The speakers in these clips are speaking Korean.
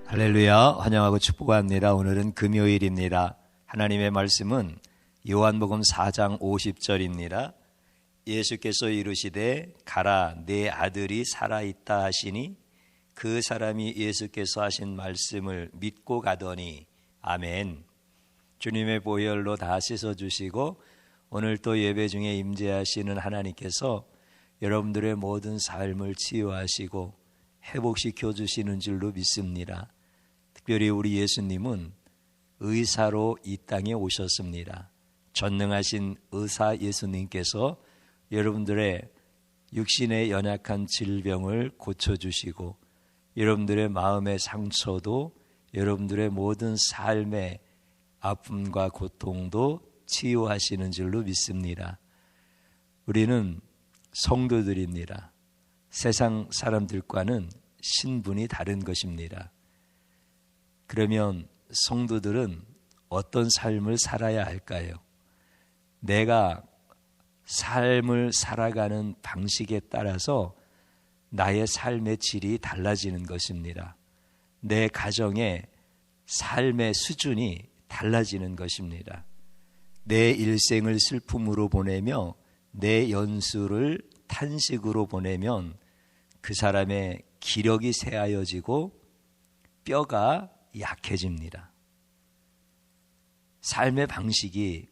할렐루야, 환영하고 축복합니다. 오늘은 금요일입니다. 하나님의 말씀은 요한복음 4장 50절입니다. 예수께서 이르시되 가라, 내 아들이 살아있다 하시니 그 사람이 예수께서 하신 말씀을 믿고 가더니. 아멘. 주님의 보혈로 다 씻어주시고 오늘 또 예배 중에 임재하시는 하나님께서 여러분들의 모든 삶을 치유하시고 회복시켜 주시는 줄로 믿습니다. 특별히 우리 예수님은 의사로 이 땅에 오셨습니다. 전능하신 의사 예수님께서 여러분들의 육신의 연약한 질병을 고쳐주시고 여러분들의 마음의 상처도, 여러분들의 모든 삶의 아픔과 고통도 치유하시는 줄로 믿습니다. 우리는 성도들입니다. 세상 사람들과는 신분이 다른 것입니다. 그러면 성도들은 어떤 삶을 살아야 할까요? 내가 삶을 살아가는 방식에 따라서 나의 삶의 질이 달라지는 것입니다. 내 가정의 삶의 수준이 달라지는 것입니다. 내 일생을 슬픔으로 보내며 내 연수를 탄식으로 보내면 그 사람의 기력이 쇠하여지고 뼈가 약해집니다. 삶의 방식이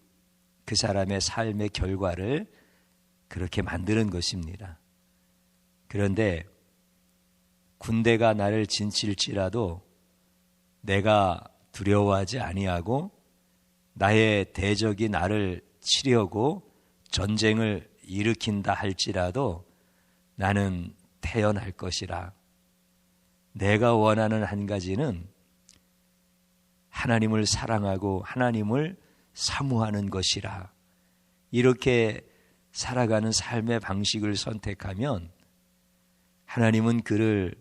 그 사람의 삶의 결과를 그렇게 만드는 것입니다. 그런데 군대가 나를 진칠지라도 내가 두려워하지 아니하고 나의 대적이 나를 치려고 전쟁을 일으킨다 할지라도 나는 태어날 것이라. 내가 원하는 한 가지는 하나님을 사랑하고 하나님을 사모하는 것이라. 이렇게 살아가는 삶의 방식을 선택하면 하나님은 그를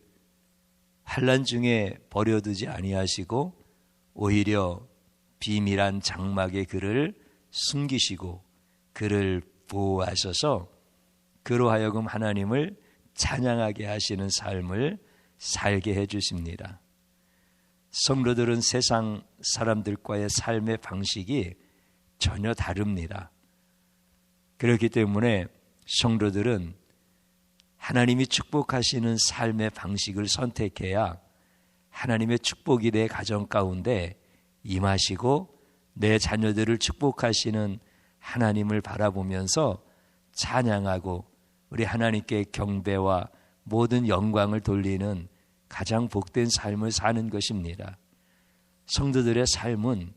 환난 중에 버려두지 아니하시고 오히려 비밀한 장막에 그를 숨기시고 그를 보호하셔서 그로 하여금 하나님을 찬양하게 하시는 삶을 살게 해주십니다. 성도들은 세상 사람들과의 삶의 방식이 전혀 다릅니다. 그렇기 때문에 성도들은 하나님이 축복하시는 삶의 방식을 선택해야 하나님의 축복이 내 가정 가운데 임하시고 내 자녀들을 축복하시는 하나님을 바라보면서 찬양하고 우리 하나님께 경배와 모든 영광을 돌리는 가장 복된 삶을 사는 것입니다. 성도들의 삶은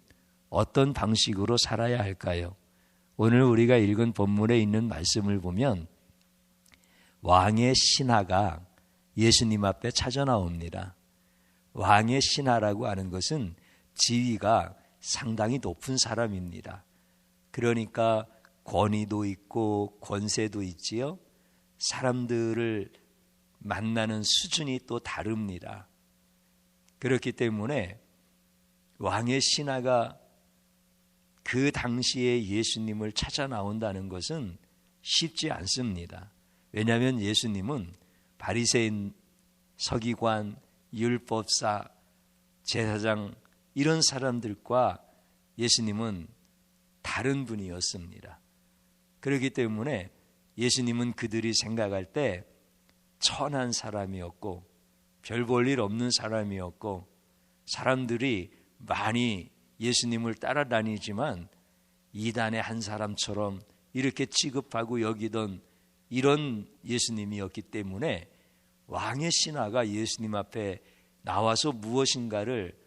어떤 방식으로 살아야 할까요? 오늘 우리가 읽은 본문에 있는 말씀을 보면 왕의 신하가 예수님 앞에 찾아 나옵니다. 왕의 신하라고 하는 것은 지위가 상당히 높은 사람입니다. 그러니까 권위도 있고 권세도 있지요. 사람들을 만나는 수준이 또 다릅니다. 그렇기 때문에 왕의 신하가 그 당시에 예수님을 찾아 나온다는 것은 쉽지 않습니다. 왜냐하면 예수님은 바리새인, 서기관, 율법사, 제사장 이런 사람들과 예수님은 다른 분이었습니다. 그렇기 때문에 예수님은 그들이 생각할 때 천한 사람이었고 별 볼 일 없는 사람이었고 사람들이 많이 예수님을 따라다니지만 이단의 한 사람처럼 이렇게 취급하고 여기던 이런 예수님이었기 때문에 왕의 신하가 예수님 앞에 나와서 무엇인가를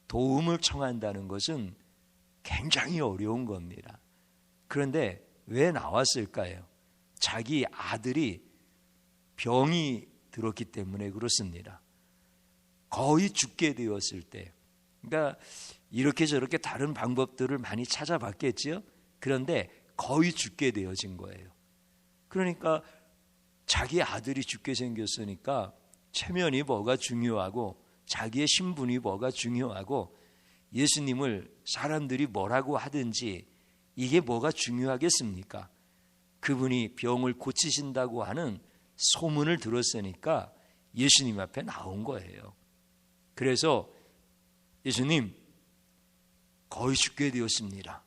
도움을 청한다는 것은 굉장히 어려운 겁니다. 그런데 왜 나왔을까요? 자기 아들이 병이 들었기 때문에 그렇습니다. 거의 죽게 되었을 때, 그러니까 이렇게 저렇게 다른 방법들을 많이 찾아봤겠지요. 그런데 거의 죽게 되어진 거예요. 그러니까 자기 아들이 죽게 생겼으니까 체면이 뭐가 중요하고 자기의 신분이 뭐가 중요하고 예수님을 사람들이 뭐라고 하든지 이게 뭐가 중요하겠습니까? 그분이 병을 고치신다고 하는 소문을 들었으니까 예수님 앞에 나온 거예요. 그래서 예수님, 거의 죽게 되었습니다.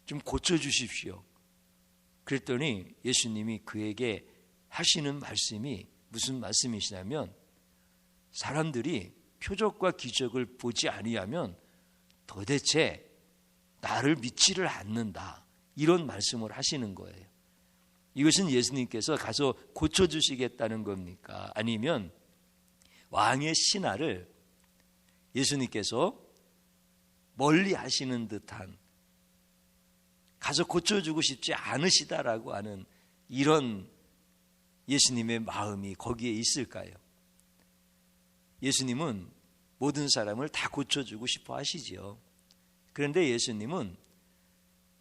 좀 고쳐주십시오. 그랬더니 예수님이 그에게 하시는 말씀이 무슨 말씀이시냐면, 사람들이 표적과 기적을 보지 아니하면 도대체 나를 믿지를 않는다, 이런 말씀을 하시는 거예요. 이것은 예수님께서 가서 고쳐주시겠다는 겁니까? 아니면 왕의 신하를 예수님께서 멀리 하시는 듯한, 가서 고쳐주고 싶지 않으시다라고 하는 이런 예수님의 마음이 거기에 있을까요? 예수님은 모든 사람을 다 고쳐주고 싶어 하시지요. 그런데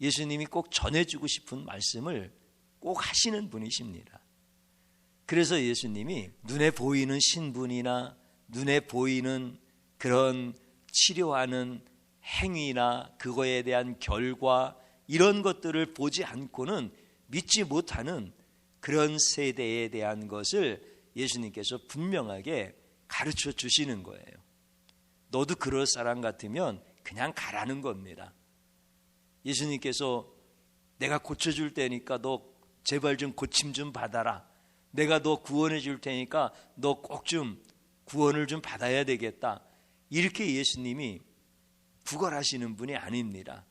예수님이 꼭 전해주고 싶은 말씀을 꼭 하시는 분이십니다. 그래서 예수님이 눈에 보이는 신분이나 눈에 보이는 그런 치료하는 행위나 그거에 대한 결과, 이런 것들을 보지 않고는 믿지 못하는 그런 세대에 대한 것을 예수님께서 분명하게 가르쳐 주시는 거예요. 너도 그럴 사람 같으면 그냥 가라는 겁니다. 예수님께서 내가 고쳐줄 테니까 너 제발 좀 고침 좀 받아라. 내가 너 구원해 줄 테니까 너 꼭 좀 구원을 좀 받아야 되겠다. 이렇게 예수님이 구걸하시는 분이 아닙니다.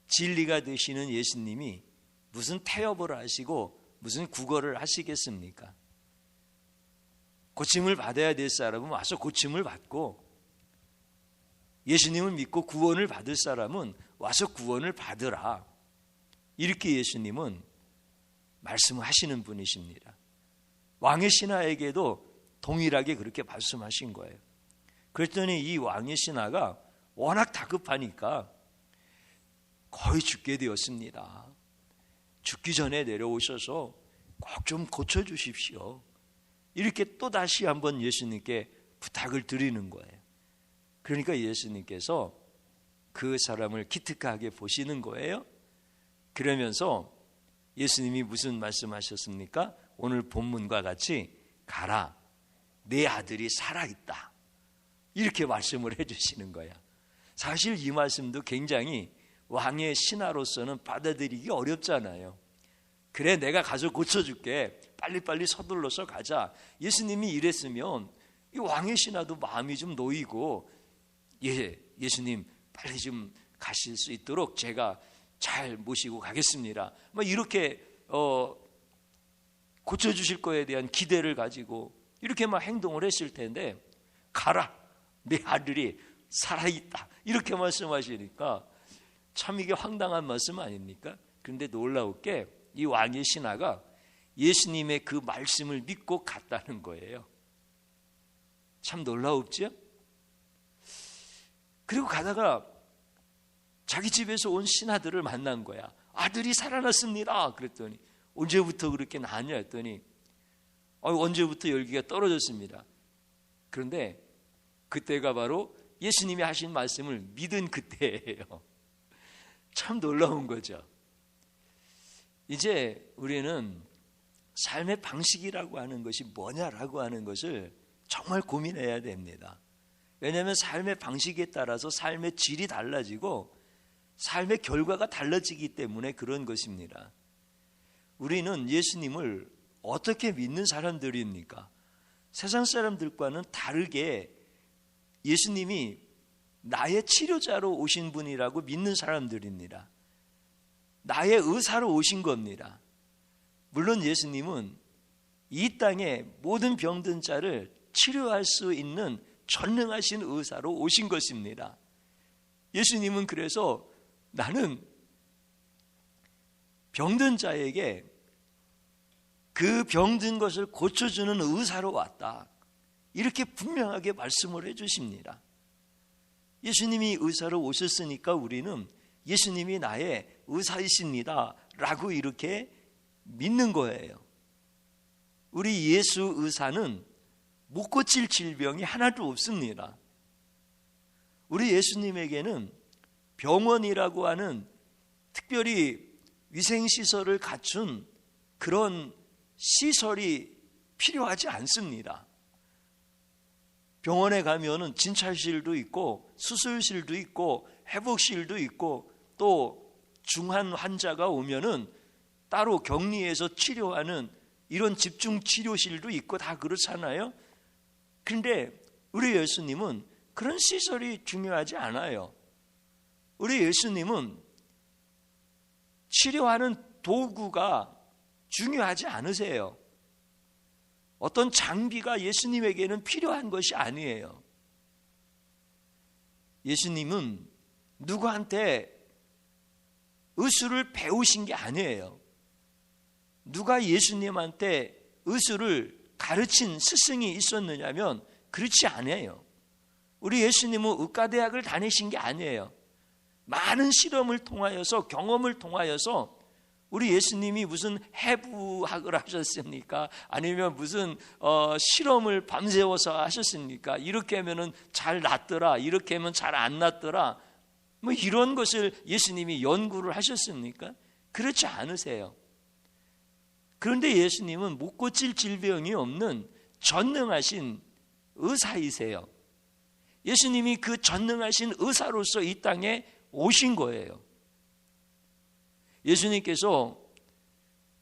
진리가 되시는 예수님이 무슨 태업을 하시고 무슨 구걸을 하시겠습니까? 고침을 받아야 될 사람은 와서 고침을 받고, 예수님을 믿고 구원을 받을 사람은 와서 구원을 받으라. 이렇게 예수님은 말씀하시는 분이십니다. 왕의 신하에게도 동일하게 그렇게 말씀하신 거예요. 그랬더니 이 왕의 신하가 워낙 다급하니까 거의 죽게 되었습니다. 죽기 전에 내려오셔서 꼭 좀 고쳐주십시오. 이렇게 또 다시 한번 예수님께 부탁을 드리는 거예요. 그러니까 예수님께서 그 사람을 기특하게 보시는 거예요. 그러면서 예수님이 무슨 말씀하셨습니까? 오늘 본문과 같이 가라, 내 아들이 살아있다, 이렇게 말씀을 해주시는 거야. 사실 이 말씀도 굉장히 왕의 신하로서는 받아들이기 어렵잖아요. 그래, 내가 가서 고쳐줄게, 빨리빨리 서둘러서 가자. 예수님이 이랬으면 이 왕의 신하도 마음이 좀 놓이고, 예수님 빨리 좀 가실 수 있도록 제가 잘 모시고 가겠습니다, 이렇게 고쳐주실 거에 대한 기대를 가지고 이렇게 행동을 했을 텐데, 가라, 내 아들이 살아있다, 이렇게 말씀하시니까 참 이게 황당한 말씀 아닙니까? 그런데 놀라울 게 이 왕의 신하가 예수님의 그 말씀을 믿고 갔다는 거예요. 참 놀라웠죠? 그리고 가다가 자기 집에서 온 신하들을 만난 거야. 아들이 살아났습니다. 그랬더니 언제부터 그렇게 나았냐 했더니 언제부터 열기가 떨어졌습니다. 그런데 그때가 바로 예수님이 하신 말씀을 믿은 그때예요. 참 놀라운 거죠. 이제 우리는 삶의 방식이라고 하는 것이 뭐냐라고 하는 것을 정말 고민해야 됩니다. 왜냐하면 삶의 방식에 따라서 삶의 질이 달라지고 삶의 결과가 달라지기 때문에 그런 것입니다. 우리는 예수님을 어떻게 믿는 사람들입니까? 세상 사람들과는 다르게 예수님이 나의 치료자로 오신 분이라고 믿는 사람들입니다. 나의 의사로 오신 겁니다. 물론 예수님은 이 땅에 모든 병든 자를 치료할 수 있는 전능하신 의사로 오신 것입니다. 예수님은 그래서 나는 병든 자에게 그 병든 것을 고쳐주는 의사로 왔다. 이렇게 분명하게 말씀을 해주십니다. 예수님이 의사로 오셨으니까 우리는 예수님이 나의 의사이십니다 라고 이렇게 믿는 거예요. 우리 예수 의사는 못 고칠 질병이 하나도 없습니다. 우리 예수님에게는 병원이라고 하는 특별히 위생시설을 갖춘 그런 시설이 필요하지 않습니다. 병원에 가면은 진찰실도 있고 수술실도 있고 회복실도 있고 또 중한 환자가 오면은 따로 격리해서 치료하는 이런 집중치료실도 있고 다 그렇잖아요. 그런데 우리 예수님은 그런 시설이 중요하지 않아요. 우리 예수님은 치료하는 도구가 중요하지 않으세요. 어떤 장비가 예수님에게는 필요한 것이 아니에요. 예수님은 누구한테 의술을 배우신 게 아니에요. 누가 예수님한테 의술을 가르친 스승이 있었느냐면 그렇지 않아요. 우리 예수님은 의과대학을 다니신 게 아니에요. 많은 실험을 통하여서 경험을 통하여서 우리 예수님이 무슨 해부학을 하셨습니까? 아니면 무슨 실험을 밤새워서 하셨습니까? 이렇게 하면은 잘 낫더라, 이렇게 하면 잘 안 낫더라, 뭐 이런 것을 예수님이 연구를 하셨습니까? 그렇지 않으세요. 그런데 예수님은 못 고칠 질병이 없는 전능하신 의사이세요. 예수님이 그 전능하신 의사로서 이 땅에 오신 거예요. 예수님께서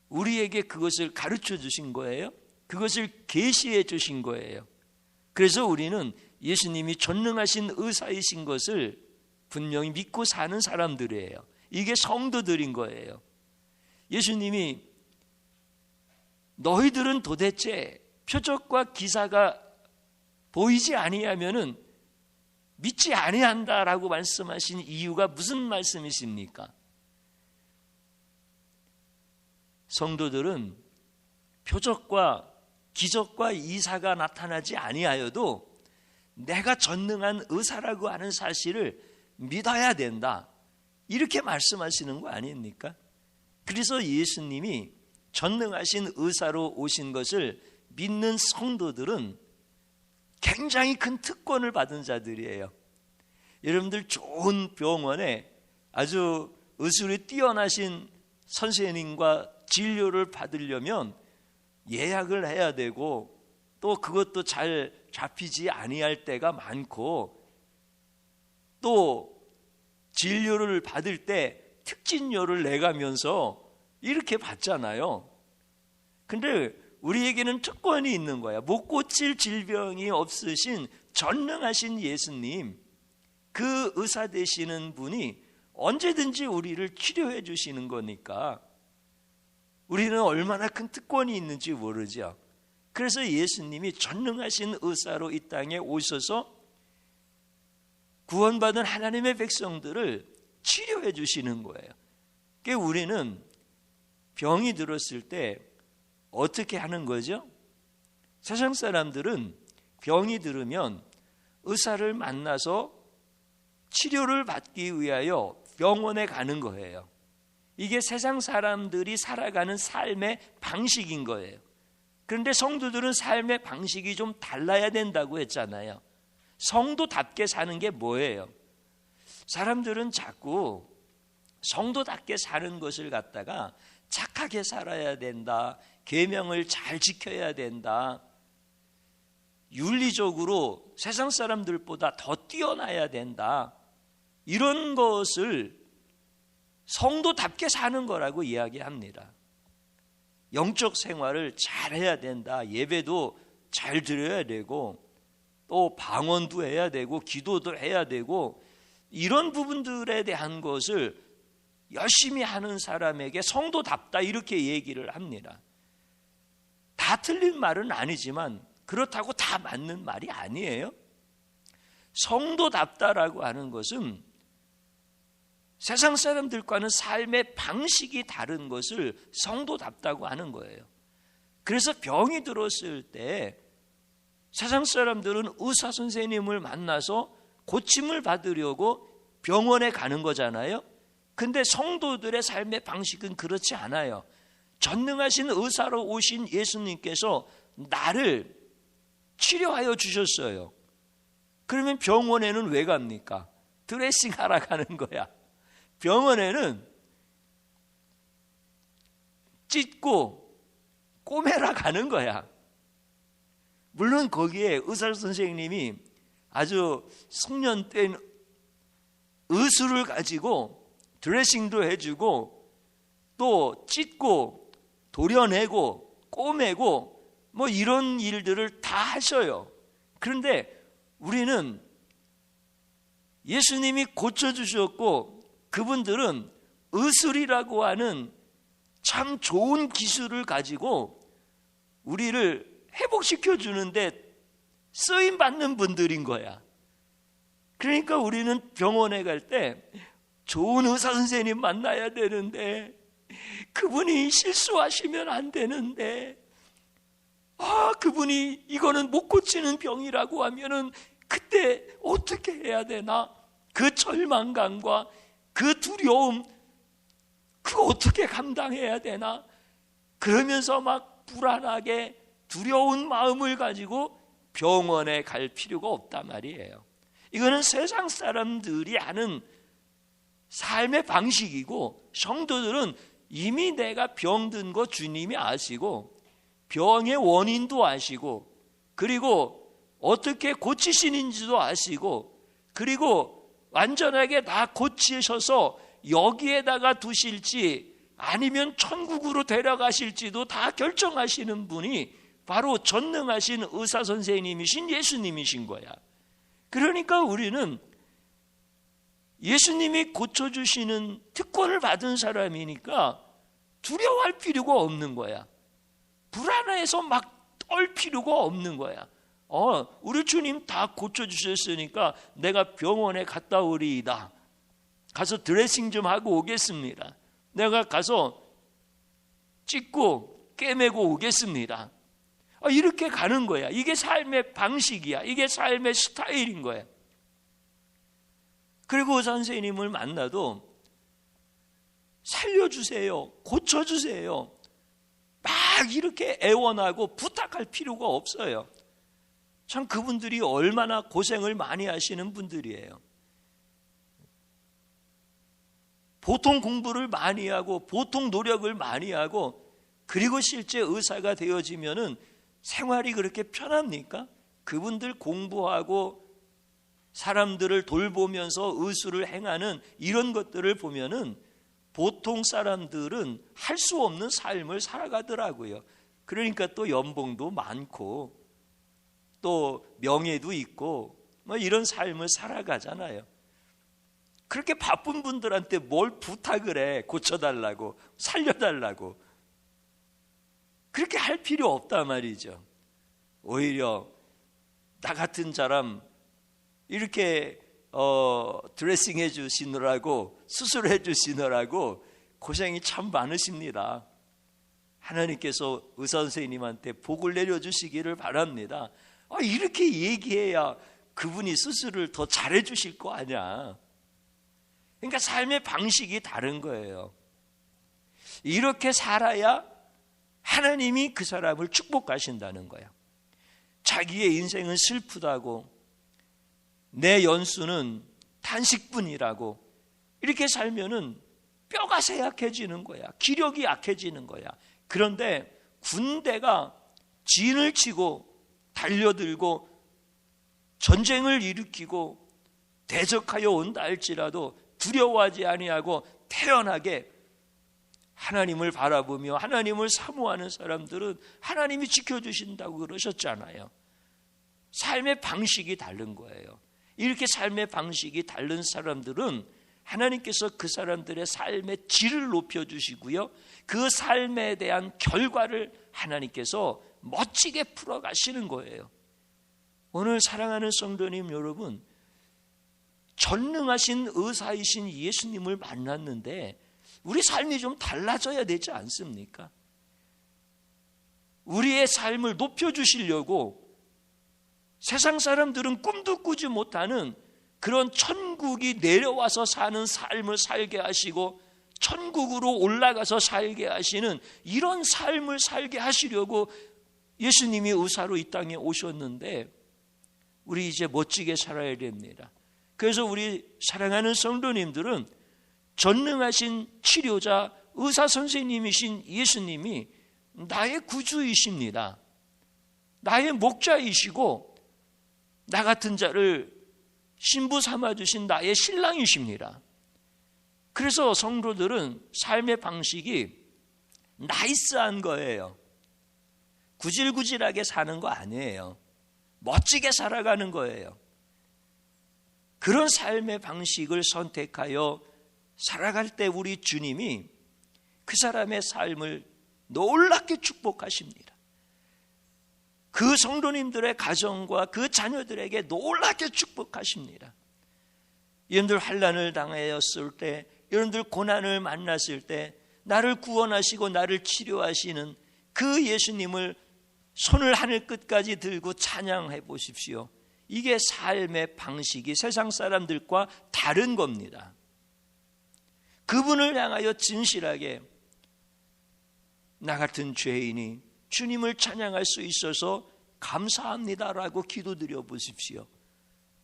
우리에게 그것을 가르쳐 주신 거예요. 그것을 계시해 주신 거예요. 그래서 우리는 예수님이 전능하신 의사이신 것을 분명히 믿고 사는 사람들이에요. 이게 성도들인 거예요. 예수님이 너희들은 도대체 표적과 기사가 보이지 아니하면은 믿지 아니한다라고 말씀하신 이유가 무슨 말씀이십니까? 성도들은 표적과 기적과 이사가 나타나지 아니하여도 내가 전능한 의사라고 하는 사실을 믿어야 된다, 이렇게 말씀하시는 거 아닙니까? 그래서 예수님이 전능하신 의사로 오신 것을 믿는 성도들은 굉장히 큰 특권을 받은 자들이에요. 여러분들 좋은 병원에 아주 의술이 뛰어나신 선생님과 진료를 받으려면 예약을 해야 되고 또 그것도 잘 잡히지 아니할 때가 많고 또 진료를 받을 때 특진료를 내가면서 이렇게 받잖아요. 근데 우리에게는 특권이 있는 거야. 못 고칠 질병이 없으신 전능하신 예수님, 그 의사 되시는 분이 언제든지 우리를 치료해 주시는 거니까 우리는 얼마나 큰 특권이 있는지 모르죠. 그래서 예수님이 전능하신 의사로 이 땅에 오셔서 구원받은 하나님의 백성들을 치료해 주시는 거예요. 그러니까 우리는 병이 들었을 때 어떻게 하는 거죠? 세상 사람들은 병이 들으면 의사를 만나서 치료를 받기 위하여 병원에 가는 거예요. 이게 세상 사람들이 살아가는 삶의 방식인 거예요. 그런데 성도들은 삶의 방식이 좀 달라야 된다고 했잖아요. 성도답게 사는 게 뭐예요? 사람들은 자꾸 성도답게 사는 것을 갖다가 착하게 살아야 된다, 계명을 잘 지켜야 된다, 윤리적으로 세상 사람들보다 더 뛰어나야 된다, 이런 것을 성도답게 사는 거라고 이야기합니다. 영적 생활을 잘 해야 된다, 예배도 잘 드려야 되고 또 방언도 해야 되고 기도도 해야 되고 이런 부분들에 대한 것을 열심히 하는 사람에게 성도답다, 이렇게 얘기를 합니다. 다 틀린 말은 아니지만 그렇다고 다 맞는 말이 아니에요. 성도답다라고 하는 것은 세상 사람들과는 삶의 방식이 다른 것을 성도답다고 하는 거예요. 그래서 병이 들었을 때 세상 사람들은 의사 선생님을 만나서 고침을 받으려고 병원에 가는 거잖아요. 근데 성도들의 삶의 방식은 그렇지 않아요. 전능하신 의사로 오신 예수님께서 나를 치료하여 주셨어요. 그러면 병원에는 왜 갑니까? 드레싱하러 가는 거야. 병원에는 찢고 꼬매러 가는 거야. 물론 거기에 의사 선생님이 아주 숙련된 의술을 가지고 드레싱도 해주고 또 찢고 도려내고 꼬매고 뭐 이런 일들을 다 하셔요. 그런데 우리는 예수님이 고쳐주셨고 그분들은 의술이라고 하는 참 좋은 기술을 가지고 우리를 회복시켜 주는데 쓰임받는 분들인 거야. 그러니까 우리는 병원에 갈 때 좋은 의사 선생님 만나야 되는데 그분이 실수하시면 안 되는데 그분이 이거는 못 고치는 병이라고 하면은 그때 어떻게 해야 되나? 그 절망감과 그 두려움 그거 어떻게 감당해야 되나? 그러면서 막 불안하게 두려운 마음을 가지고 병원에 갈 필요가 없단 말이에요. 이거는 세상 사람들이 하는 삶의 방식이고 성도들은 이미 내가 병든 거 주님이 아시고 병의 원인도 아시고 그리고 어떻게 고치시는지도 아시고 그리고 완전하게 다 고치셔서 여기에다가 두실지 아니면 천국으로 데려가실지도 다 결정하시는 분이 바로 전능하신 의사 선생님이신 예수님이신 거야. 그러니까 우리는 예수님이 고쳐주시는 특권을 받은 사람이니까 두려워할 필요가 없는 거야. 불안해서 막 떨 필요가 없는 거야. 우리 주님 다 고쳐주셨으니까 내가 병원에 갔다 오리이다. 가서 드레싱 좀 하고 오겠습니다. 내가 가서 찢고 꿰매고 오겠습니다. 이렇게 가는 거야. 이게 삶의 방식이야. 이게 삶의 스타일인 거야. 그리고 의사 선생님을 만나도 살려주세요. 고쳐주세요. 막 이렇게 애원하고 부탁할 필요가 없어요. 참 그분들이 얼마나 고생을 많이 하시는 분들이에요. 보통 공부를 많이 하고 보통 노력을 많이 하고 그리고 실제 의사가 되어지면은 생활이 그렇게 편합니까? 그분들 공부하고 사람들을 돌보면서 의술을 행하는 이런 것들을 보면은 보통 사람들은 할 수 없는 삶을 살아가더라고요. 그러니까 또 연봉도 많고 또 명예도 있고 뭐 이런 삶을 살아가잖아요. 그렇게 바쁜 분들한테 뭘 부탁을 해? 고쳐달라고, 살려달라고. 그렇게 할 필요 없단 말이죠. 오히려 나 같은 사람 이렇게 드레싱해 주시느라고 수술해 주시느라고 고생이 참 많으십니다. 하나님께서 의사 선생님한테 복을 내려주시기를 바랍니다. 이렇게 얘기해야 그분이 수술을 더 잘해 주실 거 아니야. 그러니까 삶의 방식이 다른 거예요. 이렇게 살아야 하나님이 그 사람을 축복하신다는 거야. 자기의 인생은 슬프다고 내 연수는 단식뿐이라고 이렇게 살면은 뼈가 쇠약해지는 거야. 기력이 약해지는 거야. 그런데 군대가 진을 치고 달려들고 전쟁을 일으키고 대적하여 온다 할지라도 두려워하지 아니하고 태연하게 하나님을 바라보며 하나님을 사모하는 사람들은 하나님이 지켜주신다고 그러셨잖아요. 삶의 방식이 다른 거예요. 이렇게 삶의 방식이 다른 사람들은 하나님께서 그 사람들의 삶의 질을 높여주시고요. 그 삶에 대한 결과를 하나님께서 멋지게 풀어가시는 거예요. 오늘 사랑하는 성도님 여러분, 전능하신 의사이신 예수님을 만났는데 우리 삶이 좀 달라져야 되지 않습니까? 우리의 삶을 높여주시려고 세상 사람들은 꿈도 꾸지 못하는 그런 천국이 내려와서 사는 삶을 살게 하시고 천국으로 올라가서 살게 하시는 이런 삶을 살게 하시려고 예수님이 의사로 이 땅에 오셨는데 우리 이제 멋지게 살아야 됩니다. 그래서 우리 사랑하는 성도님들은 전능하신 치료자 의사 선생님이신 예수님이 나의 구주이십니다. 나의 목자이시고 나 같은 자를 신부 삼아주신 나의 신랑이십니다. 그래서 성도들은 삶의 방식이 나이스한 거예요. 구질구질하게 사는 거 아니에요. 멋지게 살아가는 거예요. 그런 삶의 방식을 선택하여 살아갈 때 우리 주님이 그 사람의 삶을 놀랍게 축복하십니다. 그 성도님들의 가정과 그 자녀들에게 놀랍게 축복하십니다. 여러분들 환난을 당하였을 때, 여러분들 고난을 만났을 때 나를 구원하시고 나를 치료하시는 그 예수님을 손을 하늘 끝까지 들고 찬양해 보십시오. 이게 삶의 방식이 세상 사람들과 다른 겁니다. 그분을 향하여 진실하게 나 같은 죄인이 주님을 찬양할 수 있어서 감사합니다라고 기도드려 보십시오.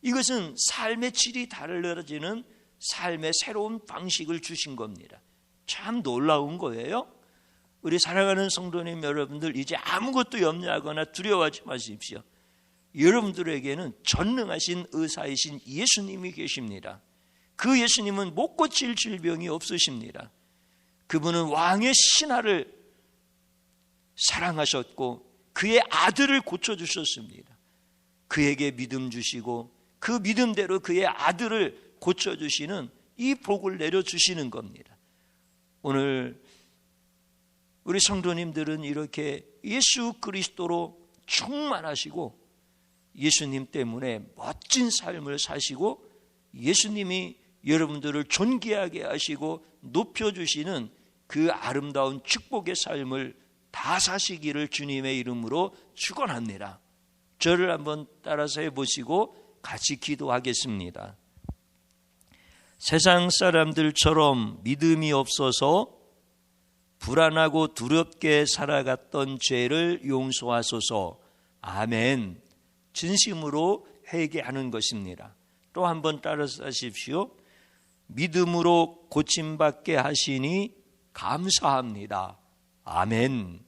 이것은 삶의 질이 달라지는 삶의 새로운 방식을 주신 겁니다. 참 놀라운 거예요. 우리 사랑하는 성도님 여러분들, 이제 아무것도 염려하거나 두려워하지 마십시오. 여러분들에게는 전능하신 의사이신 예수님이 계십니다. 그 예수님은 못 고칠 질병이 없으십니다. 그분은 왕의 신하를 사랑하셨고 그의 아들을 고쳐주셨습니다. 그에게 믿음 주시고 그 믿음대로 그의 아들을 고쳐주시는 이 복을 내려주시는 겁니다. 오늘 우리 성도님들은 이렇게 예수 그리스도로 충만하시고 예수님 때문에 멋진 삶을 사시고 예수님이 여러분들을 존귀하게 하시고 높여주시는 그 아름다운 축복의 삶을 다 사시기를 주님의 이름으로 축원합니다. 저를 한번 따라서 해보시고 같이 기도하겠습니다. 세상 사람들처럼 믿음이 없어서 불안하고 두렵게 살아갔던 죄를 용서하소서. 아멘. 진심으로 회개하는 것입니다. 또 한번 따라서 하십시오. 믿음으로 고침받게 하시니 감사합니다. 아멘.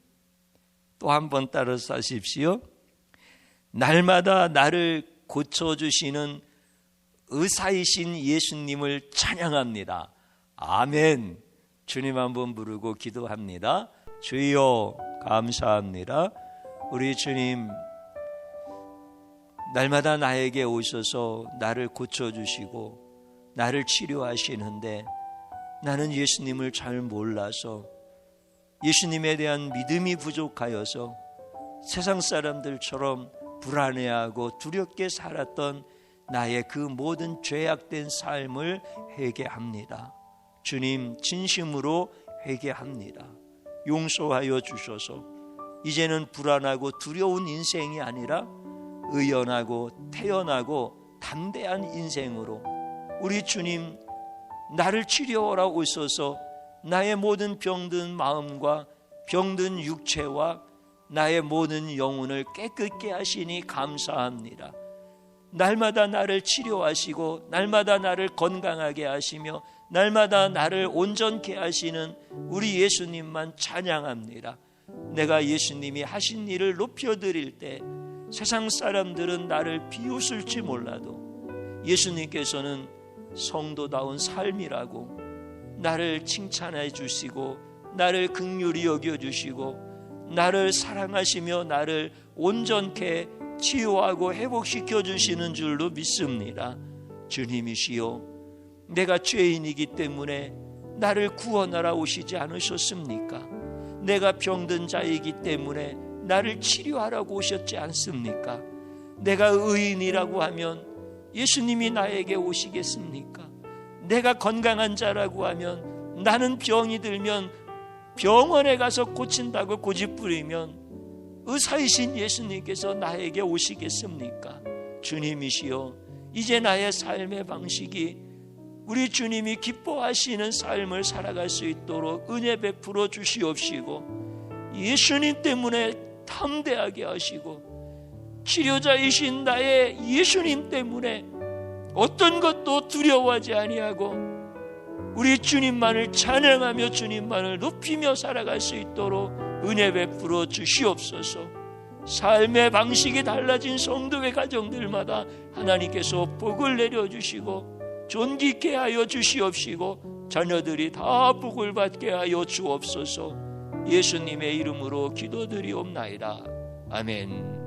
또 한번 따라서 하십시오. 날마다 나를 고쳐주시는 의사이신 예수님을 찬양합니다. 아멘. 주님 한번 부르고 기도합니다. 주여 감사합니다. 우리 주님, 날마다 나에게 오셔서 나를 고쳐주시고 나를 치료하시는데 나는 예수님을 잘 몰라서 예수님에 대한 믿음이 부족하여서 세상 사람들처럼 불안해하고 두렵게 살았던 나의 그 모든 죄악된 삶을 회개합니다. 주님, 진심으로 회개합니다. 용서하여 주셔서 이제는 불안하고 두려운 인생이 아니라 의연하고 태연하고 담대한 인생으로 우리 주님, 나를 치료하러 오셔서 나의 모든 병든 마음과 병든 육체와 나의 모든 영혼을 깨끗게 하시니 감사합니다. 날마다 나를 치료하시고 날마다 나를 건강하게 하시며 날마다 나를 온전케 하시는 우리 예수님만 찬양합니다. 내가 예수님이 하신 일을 높여드릴 때 세상 사람들은 나를 비웃을지 몰라도 예수님께서는 성도다운 삶이라고 나를 칭찬해 주시고 나를 긍휼히 여겨주시고 나를 사랑하시며 나를 온전케 치유하고 회복시켜 주시는 줄로 믿습니다. 주님이시여, 내가 죄인이기 때문에 나를 구원하러 오시지 않으셨습니까? 내가 병든 자이기 때문에 나를 치료하라고 오셨지 않습니까? 내가 의인이라고 하면 예수님이 나에게 오시겠습니까? 내가 건강한 자라고 하면, 나는 병이 들면 병원에 가서 고친다고 고집부리면 의사이신 예수님께서 나에게 오시겠습니까? 주님이시여, 이제 나의 삶의 방식이 우리 주님이 기뻐하시는 삶을 살아갈 수 있도록 은혜 베풀어 주시옵시고, 예수님 때문에 담대하게 하시고, 치료자이신 나의 예수님 때문에 어떤 것도 두려워하지 아니하고 우리 주님만을 찬양하며 주님만을 높이며 살아갈 수 있도록 은혜 베풀어 주시옵소서. 삶의 방식이 달라진 성도의 가정들마다 하나님께서 복을 내려주시고 존귀케 하여 주시옵시고 자녀들이 다 복을 받게 하여 주옵소서. 예수님의 이름으로 기도드리옵나이다. 아멘.